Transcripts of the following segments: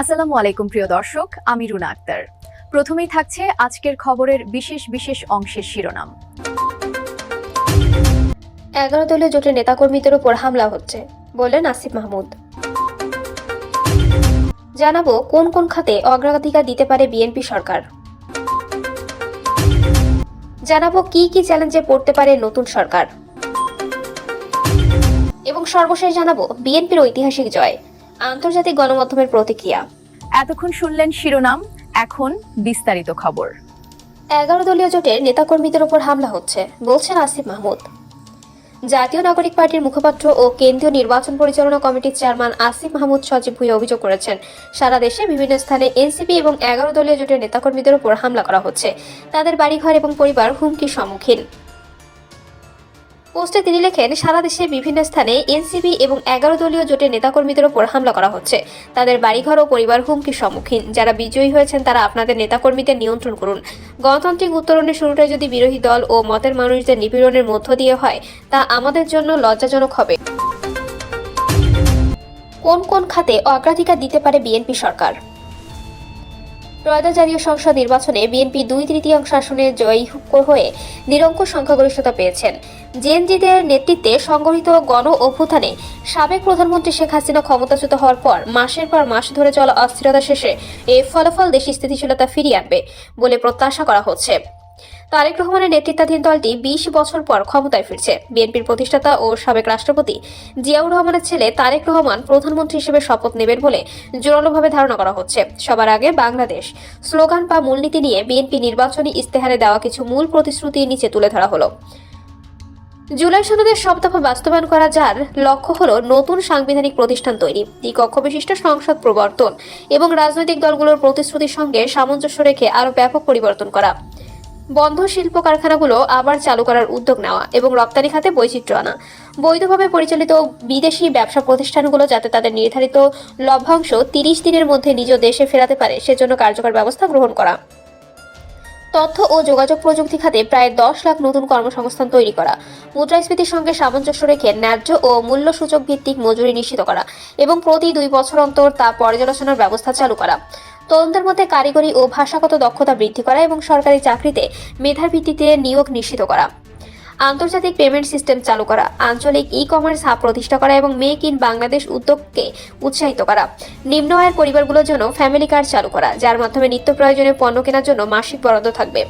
আসসালামু আলাইকুম প্রিয় দর্শক, আমি রুনা আক্তার। প্রথমেই থাকছে আজকের খবরের বিশেষ অংশের শিরোনাম। 11 দলীয় জোটের নেতাকর্মীদের উপর হামলা হচ্ছে, বললেন আসিফ মাহমুদ। জানাবো কোন কোন খাতে অগ্রাধিকার দিতে পারে বিএনপি সরকার। জানাবো কি কি চ্যালেঞ্জে পড়তে পারে নতুন সরকার। এবং সর্বশেষ জানাবো বিএনপির ঐতিহাসিক জয়, আন্তর্জাতিক গণমাধ্যমের প্রতিক্রিয়া। এতক্ষণ শুনলেন শিরোনাম, এখন বিস্তারিত খবর। 11 দলীয় জোটের নেতাকর্মীদের উপর হামলা হচ্ছে, বলছেন আসিফ মাহমুদ। জাতীয় নাগরিক পার্টির মুখপাত্র ও কেন্দ্রীয় নির্বাচন পরিচালনা কমিটির চেয়ারম্যান আসিফ মাহমুদ সজীব ভুঁইয়া অভিযোগ করেছেন, সারা দেশে বিভিন্ন স্থানে এনসিপি এবং 11 দলীয় জোটের নেতাকর্মীদের উপর হামলা করা হচ্ছে, তাদের বাড়িঘর এবং পরিবার হুমকির সম্মুখীন। পোস্টে তিনি লেখেন, সারা দেশে বিভিন্ন স্থানে এনসিপি এবং 11 দলীয় জোটের নেতাকর্মীদের উপর হামলা করা হচ্ছে, তাদের বাড়িঘর ও পরিবার হুমকির সম্মুখীন। যারা বিজয়ী হয়েছেন তারা আপনাদের নেতাকর্মীদের নিয়ন্ত্রণ করুন। গণতান্ত্রিক উত্তরণের শুরুটাই যদি বিরোধী দল ও মতের মানুষদের নিপীড়নের মধ্য দিয়ে হয়, তা আমাদের জন্য লজ্জাজনক হবে। কোন কোন খাতে অগ্রাধিকার দিতে পারে বিএনপি সরকার? ত্রয়োদশ জাতীয় সংসদ নির্বাচনে বিএনপি 2/3 আসনে জয়ী হয়ে নিরঙ্কুশ সংখ্যাগরিষ্ঠতা পেয়েছেন। জেএনজিদের নেতৃত্বে সংগঠিত গণ অভ্যুত্থানে সাবেক প্রধানমন্ত্রী শেখ হাসিনা ক্ষমতাচ্যুত হওয়ার পর মাসের পর মাস ধরে চলা অস্থিরতা শেষে এই ফলাফল দেশে স্থিতিশীলতা ফিরিয়ে আনবে বলে প্রত্যাশা করা হচ্ছে। তারেক রহমানের নেতৃত্বাধীন দলটি 20 বছর পর ক্ষমতায় ফিরছে। বিএনপির প্রতিষ্ঠাতা ও সাবেক রাষ্ট্রপতি জিয়াউর রহমানের ছেলে তারেক রহমান প্রধানমন্ত্রী হিসেবে শপথ নেবেন বলে জোরালোভাবে ধারণা করা হচ্ছে। সবার আগে বাংলাদেশ স্লোগান বা মূলনীতি নিয়ে বিএনপি নির্বাচনী ইস্তেহারে দেওয়া কিছু মূল প্রতিশ্রুতি নিচে তুলে ধরা হলো। জুলাই সনদের সব দফা বাস্তবায়ন করা, যার লক্ষ্য হলো নতুন সাংবিধানিক প্রতিষ্ঠান তৈরি, দ্বিকক্ষ বিশিষ্ট সংসদ প্রবর্তন এবং রাজনৈতিক দলগুলোর প্রতিশ্রুতির সঙ্গে সামঞ্জস্য রেখে আরও ব্যাপক পরিবর্তন করা, বন্ধ শিল্প কারখানাগুলো আবার চালু করার উদ্যোগ নেওয়া এবং রপ্তানি খাতে বৈচিত্র্য আনা, বৈধভাবে পরিচালিত বিদেশি ব্যবসা প্রতিষ্ঠানগুলো যাতে তাদের নির্ধারিত লভ্যাংশ 30 দিনের মধ্যে নিজ দেশে ফেরাতে পারে সেজন্য কার্যকর ব্যবস্থা গ্রহণ করা, তথ্য ও যোগাযোগ প্রযুক্তি খাতে প্রায় 10 লাখ নতুন কর্মসংস্থান তৈরি করা, মুদ্রাস্ফীতির সঙ্গে সামঞ্জস্য রেখে ন্যায্য ও মূল্যসূচক ভিত্তিক মজুরি নিশ্চিত করা এবং প্রতি 2 বছর অন্তর তা পর্যালোচনার ব্যবস্থা চালু করা, তরুণদের মধ্যে কারিগরি ও ভাষাগত দক্ষতা বৃদ্ধি করা এবং সরকারি চাকরিতে মেধার ভিত্তিতে নিয়োগ নিশ্চিত করা, আন্তর্জাতিক পেমেন্ট সিস্টেম চালু করা, আঞ্চলিক ই-কমার্স হাব প্রতিষ্ঠা করা এবং মেক ইন বাংলাদেশ উদ্যোগকে উৎসাহিত করা, নিম্ন আয়ের পরিবারগুলোর জন্য ফ্যামিলি কার্ড চালু করা, যার মাধ্যমে নিত্য প্রয়োজনীয় পণ্য কেনার জন্য মাসিক বরাদ্দ থাকবে।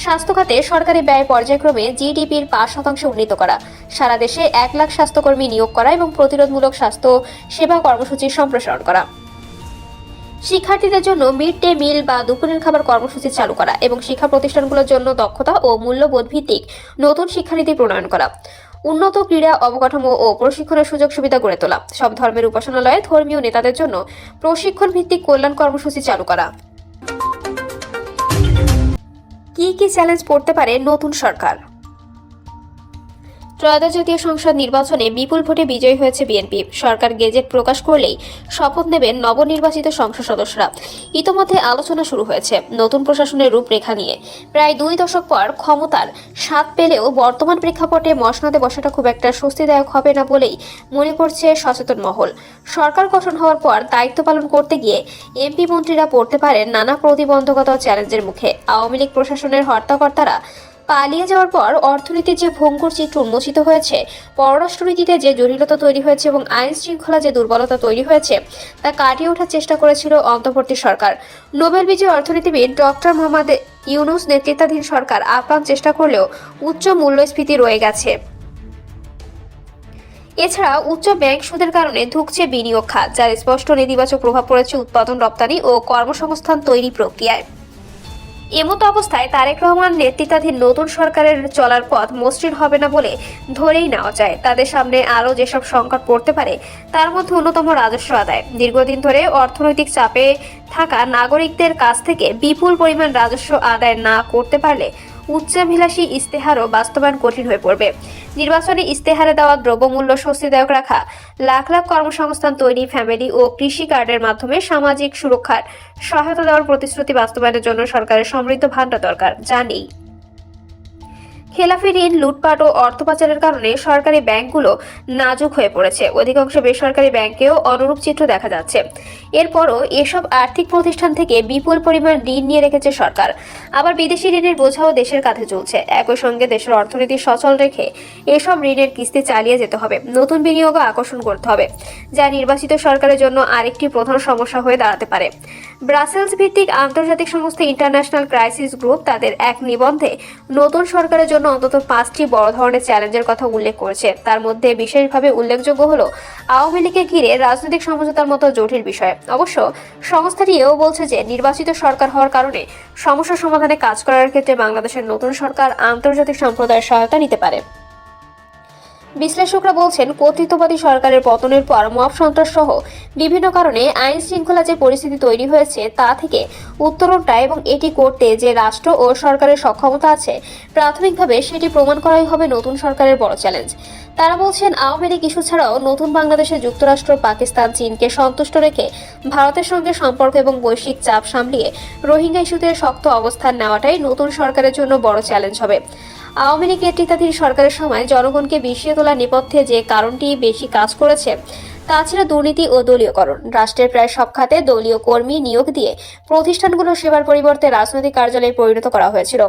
স্বাস্থ্য খাতে সরকারি ব্যয় পর্যায়ক্রমে জিডিপির 5% উন্নীত করা, সারা দেশে 1 লাখ স্বাস্থ্যকর্মী নিয়োগ করা এবং প্রতিরোধমূলক স্বাস্থ্য সেবা কর্মসূচির সম্প্রসারণ করা, শিক্ষার্থীদের জন্য মিড ডে মিল বা দুপুরের খাবার কর্মসূচি চালু করা এবং শিক্ষা প্রতিষ্ঠানগুলোর জন্য দক্ষতা ও মূল্যবোধ ভিত্তিক নতুন শিক্ষানীতি প্রণয়ন করা, উন্নত ক্রীড়া অবকাঠামো ও প্রশিক্ষণের সুযোগ সুবিধা গড়ে তোলা, সব ধর্মের উপাসনালয়ে ধর্মীয় নেতাদের জন্য প্রশিক্ষণ ভিত্তিক কল্যাণ কর্মসূচি চালু করা। কি কি চ্যালেঞ্জ পড়তে পারে নতুন সরকার? ত্রয়োদশ জাতীয় সংসদ নির্বাচনে বিপুল ভোটে বিজয়ী হয়েছে বিএনপি। সরকার গেজেট প্রকাশ করলেই শপথ নেবেন নবনির্বাচিত সংসদ সদস্যরা। ইতোমধ্যে আলোচনা শুরু হয়েছে নতুন প্রশাসনের রূপরেখা নিয়ে। প্রায় 2 দশক পর ক্ষমতার স্বাদ পেলেও বর্তমান প্রেক্ষাপটে মসনদে বসাটা খুব একটা স্বস্তিদায়ক হবে না বলেই মনে করছে সচেতন মহল। সরকার গঠন হওয়ার পর দায়িত্ব পালন করতে গিয়ে এমপি মন্ত্রীরা পড়তে পারেন নানা প্রতিবন্ধকতা ও চ্যালেঞ্জের মুখে। আওয়ামী লীগ প্রশাসনের হর্তাকর্তারা পালিয়ে যাওয়ার পর অর্থনীতির যে ভঙ্গুর চিত্র উন্মোচিত হয়েছে, পররাষ্ট্রনীতিতে যে জটিলতা তৈরি হয়েছে এবং আইন শৃঙ্খলা যে দুর্বলতা তৈরি হয়েছে, তা কাটিয়ে ওঠার চেষ্টা করেছিল অন্তর্বর্তী সরকার। নোবেল বিজয়ী অর্থনীতিবিদ ডক্টর মোহাম্মদ ইউনূস নেতৃত্বাধীন সরকার আপ্রাণ চেষ্টা করলেও উচ্চ মূল্যস্ফীতি রয়ে গেছে। এছাড়া উচ্চ ব্যাংক সুদের কারণে ধুঁকছে বিনিয়োগ খাত, যার স্পষ্ট নেতিবাচক প্রভাব পড়েছে উৎপাদন, রপ্তানি ও কর্মসংস্থান তৈরি প্রক্রিয়ায়। এমতো অবস্থায় তারেক রহমান নেতৃত্বাধীন নতুন সরকারের চলার পথ মসৃণ হবে না বলে ধরেই নেওয়া যায়। তাদের সামনে আরও যেসব সংকট পড়তে পারে তার মধ্যে অন্যতম রাজস্ব আদায়। দীর্ঘদিন ধরে অর্থনৈতিক চাপে থাকা নাগরিকদের কাছ থেকে বিপুল পরিমাণ রাজস্ব আদায় না করতে পারলে উচ্চাভিলাষী ইস্তেহারও বাস্তবায়ন কঠিন হয়ে পড়বে। নির্বাচনী ইস্তেহারে দেওয়া দ্রব্যমূল্য স্বস্তিদায়ক রাখা, লাখ লাখ কর্মসংস্থান তৈরি, ফ্যামিলি ও কৃষি কার্ডের মাধ্যমে সামাজিক সুরক্ষার সহায়তা দেওয়ার প্রতিশ্রুতি বাস্তবায়নের জন্য সরকারের সমৃদ্ধ ভাণ্ডার দরকার, যা নেই। খেলাফি ঋণ, লুটপাট ও অর্থ পাচারের কারণে সরকারি ব্যাংকগুলো নাজুক হয়ে পড়েছে। অধিকাংশ বেসরকারি ব্যাংকেও অনুরূপ চিত্র দেখা যাচ্ছে। এরপরও এসব আর্থিক প্রতিষ্ঠান থেকে বিপুল পরিমাণ ঋণ নিয়ে রেখেছে সরকার। আবার বিদেশি ঋণের বোঝাও দেশের কাঁধে চলছে। একই সঙ্গে দেশের অর্থনীতি সচল রেখে এসব ঋণের কিস্তি চালিয়ে যেতে হবে। নতুন বিনিয়োগও আকর্ষণ করতে হবে, যা নির্বাচিত সরকারের জন্য আরেকটি প্রধান সমস্যা হয়ে দাঁড়াতে পারে। ব্রাসেলস ভিত্তিক আন্তর্জাতিক সংস্থা ইন্টারন্যাশনাল ক্রাইসিস গ্রুপ তাদের এক নিবন্ধে নতুন সরকারের জন্য অন্তত 5টি বড় ধরনের চ্যালেঞ্জের কথা উল্লেখ করেছে। তার মধ্যে বিশেষভাবে উল্লেখযোগ্য হলো আওয়ামী লীগকে ঘিরে রাজনৈতিক সমঝোতার মতো জটিল বিষয়। অবশ্য সংস্থাটি এও বলছে যে নির্বাচিত সরকার হওয়ার কারণে সমস্যা সমাধানে কাজ করার ক্ষেত্রে বাংলাদেশের নতুন সরকার আন্তর্জাতিক সম্প্রদায়ের সহায়তা নিতে পারে। বিশ্লেষকরা বলছেন, কর্তৃত্ববাদী সরকারের পতনের পর মব সন্ত্রাস সহ বিভিন্ন কারণে আইন শৃঙ্খলা যে পরিস্থিতি তৈরি হয়েছে তা থেকে উত্তরণটা এবং এটি করতে যে রাষ্ট্র ও সরকারের সক্ষমতা আছে প্রাথমিকভাবে সেটি প্রমাণ করাই হবে নতুন সরকারের বড় চ্যালেঞ্জ। তারা বলছেন, আওয়ামী লীগ ইস্যু ছাড়াও নতুন বাংলাদেশে যুক্তরাষ্ট্র, পাকিস্তান, চীনকে সন্তুষ্ট রেখে ভারতের সঙ্গে সম্পর্ক এবং বৈশ্বিক চাপ সামলিয়ে রোহিঙ্গা ইস্যুতে শক্ত অবস্থান নেওয়াটাই নতুন সরকারের জন্য বড় চ্যালেঞ্জ হবে। আওয়ামী লীগ নেতৃত্বাধীন সরকারের সময় জনগণকে বিষিয়ে তোলার নেপথ্যে যে কারণটি বেশি কাজ করেছে তা ছিল দুর্নীতি ও দলীয়করণ। রাষ্ট্রের প্রায় সব খাতে দলীয় কর্মী নিয়োগ দিয়ে প্রতিষ্ঠানগুলো সেবার পরিবর্তে রাজনৈতিক কার্যালয়ে পরিণত করা হয়েছিল।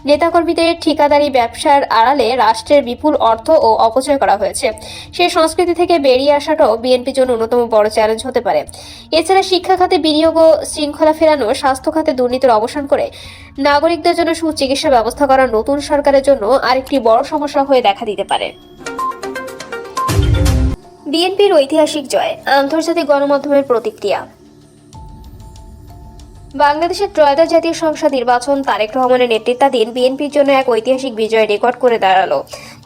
নেতাকর্মীদের ঠিকাদারি ব্যবসার আড়ালে রাষ্ট্রের বিপুল অর্থ ও অপচয় করা হয়েছে। সেই সংস্কৃতি থেকে বেরিয়ে আসাটাও বিএনপির জন্য অন্যতম বড় চ্যালেঞ্জ হতে পারে। এছাড়া শিক্ষা খাতে বিনিয়োগ ও শৃঙ্খলা ফেরানো, স্বাস্থ্য খাতে দুর্নীতির অবসান করে নাগরিকদের জন্য সুচিকিৎসা ব্যবস্থা করা নতুন সরকারের জন্য আরেকটি বড় সমস্যা হয়ে দেখা দিতে পারে। বিএনপির ঐতিহাসিক জয়, আন্তর্জাতিক গণমাধ্যমের প্রতিক্রিয়া। বাংলাদেশের ত্রয়োদশ জাতীয় সংসদ নির্বাচন তারেক রহমানের নেতৃত্বাধীন বিএনপির জন্য এক ঐতিহাসিক বিজয় রেকর্ড করে দাঁড়ালো।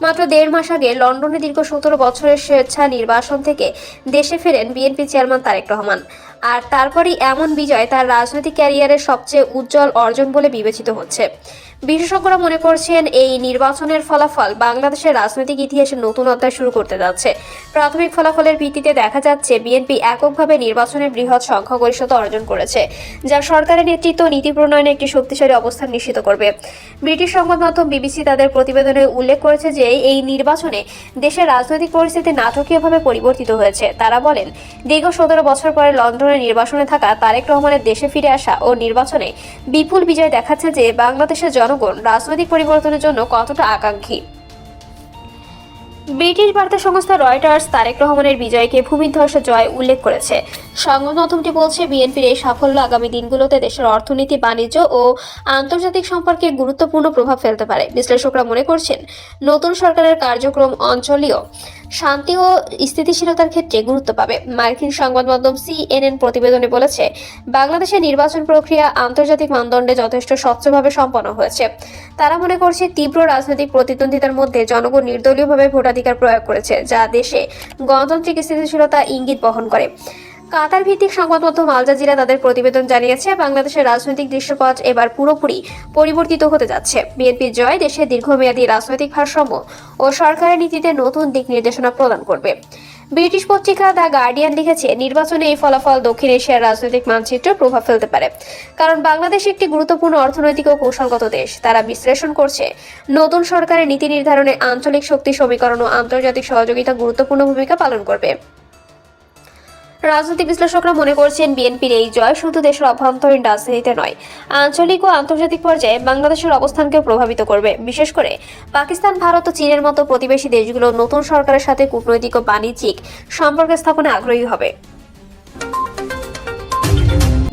মাত্র 1.5 মাস আগে লন্ডনে দীর্ঘ 17 বছরের স্বেচ্ছা নির্বাসন থেকে দেশে ফেরেন বিএনপি চেয়ারম্যান তারেক রহমান। আর তারপরই এমন বিজয় তার রাজনৈতিক ক্যারিয়ারের সবচেয়ে উজ্জ্বল অর্জন বলে বিবেচিত হচ্ছে। বিশেষজ্ঞরা মনে করছেন, এই নির্বাচনের ফলাফল বাংলাদেশের রাজনৈতিক ইতিহাসে নতুন অধ্যায় শুরু করতে যাচ্ছে। প্রাথমিক ফলাফলের ভিত্তিতে দেখা যাচ্ছে বিএনপি এককভাবে নির্বাচনের বৃহৎ সংখ্যাগরিষ্ঠতা অর্জন করেছে, যা সরকারের নেতৃত্ব ও নীতি প্রণয়নে একটি শক্তিশালী অবস্থান নিশ্চিত করবে। ব্রিটিশ সংবাদ মাধ্যম বিবিসি তাদের প্রতিবেদনে উল্লেখ করেছে যে এই নির্বাচনে দেশের রাজনৈতিক পরিস্থিতি নাটকীয়ভাবে পরিবর্তিত হয়েছে। তারা বলেন, দীর্ঘ 17 বছর পরে লন্ডনের নির্বাসনে থাকা তারেক রহমানের দেশে ফিরে আসা ও নির্বাচনে বিপুল বিজয় দেখাচ্ছে যে বাংলাদেশের জনগণ রাজনৈতিক পরিবর্তনের জন্য কতটা আকাঙ্ক্ষী। ব্রিটিশ বার্তা সংস্থা রয়টার্স তারেক রহমানের বিজয়কে ভূমিধ্বস জয় উল্লেখ করেছে। সংবাদ মাধ্যমটি বলছে, বিএনপির এই সাফল্য আগামী দিনগুলোতে দেশের অর্থনীতি, বাণিজ্য ও আন্তর্জাতিক সম্পর্কে গুরুত্বপূর্ণ প্রভাব ফেলতে পারে। বিশ্লেষকরা মনে করছেন, নতুন সরকারের কার্যক্রম অঞ্চলীয় শান্তি ও স্থিতিশীলতার ক্ষেত্রে গুরুত্ব পাবে। মার্কিন সংবাদ মাধ্যম CNN প্রতিবেদনে বলেছে, বাংলাদেশের নির্বাচন প্রক্রিয়া আন্তর্জাতিক মানদণ্ডে যথেষ্ট স্বচ্ছভাবে সম্পন্ন হয়েছে। তারা মনে করছে, তীব্র রাজনৈতিক প্রতিদ্বন্দ্বিতার মধ্যে জনগণ নির্দলীয়ভাবে ভোটাধিকার প্রয়োগ করেছে, যা দেশে গণতান্ত্রিক স্থিতিশীলতা ইঙ্গিত বহন করে। কাতার ভিত্তিক সংবাদ মাধ্যম আল জাজিরা তাদের প্রতিবেদন জানিয়েছে, বাংলাদেশের রাজনৈতিক দৃশ্যপট এবার পুরোপুরি পরিবর্তিত হতে যাচ্ছে। বিএনপির জয় দেশের দীর্ঘমেয়াদী রাজনৈতিক ভারসাম্য ও সরকারের নীতিতে নতুন দিক নির্দেশনা প্রদান করবে। ব্রিটিশ পত্রিকা দ্য গার্ডিয়ান লিখেছে, নির্বাচনে এই ফলাফল দক্ষিণ এশিয়ার রাজনৈতিক মানচিত্রে প্রভাব ফেলতে পারে, কারণ বাংলাদেশ একটি গুরুত্বপূর্ণ অর্থনৈতিক ও কৌশলগত দেশ। তারা বিশ্লেষণ করছে, নতুন সরকারের নীতি নির্ধারণে আঞ্চলিক শক্তি সমীকরণ ও আন্তর্জাতিক সহযোগিতা গুরুত্বপূর্ণ ভূমিকা পালন করবে। রাজনৈতিক বিশ্লেষকরা মনে করছেন, বিএনপির এই জয় শুধু দেশের অভ্যন্তরীণ রাজনীতিতে নয়, আঞ্চলিক ও আন্তর্জাতিক পর্যায়ে বাংলাদেশের অবস্থানকেও প্রভাবিত করবে। বিশেষ করে পাকিস্তান, ভারত ও চীনের মতো প্রতিবেশী দেশগুলো নতুন সরকারের সাথে কূটনৈতিক ও বাণিজ্যিক সম্পর্ক স্থাপনে আগ্রহী হবে।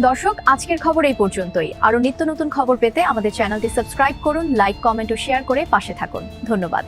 দর্শক, আজকের খবর এই পর্যন্তই। আরো নিত্য নতুন খবর পেতে আমাদের চ্যানেলটি সাবস্ক্রাইব করুন, লাইক, কমেন্ট ও শেয়ার করে পাশে থাকুন। ধন্যবাদ।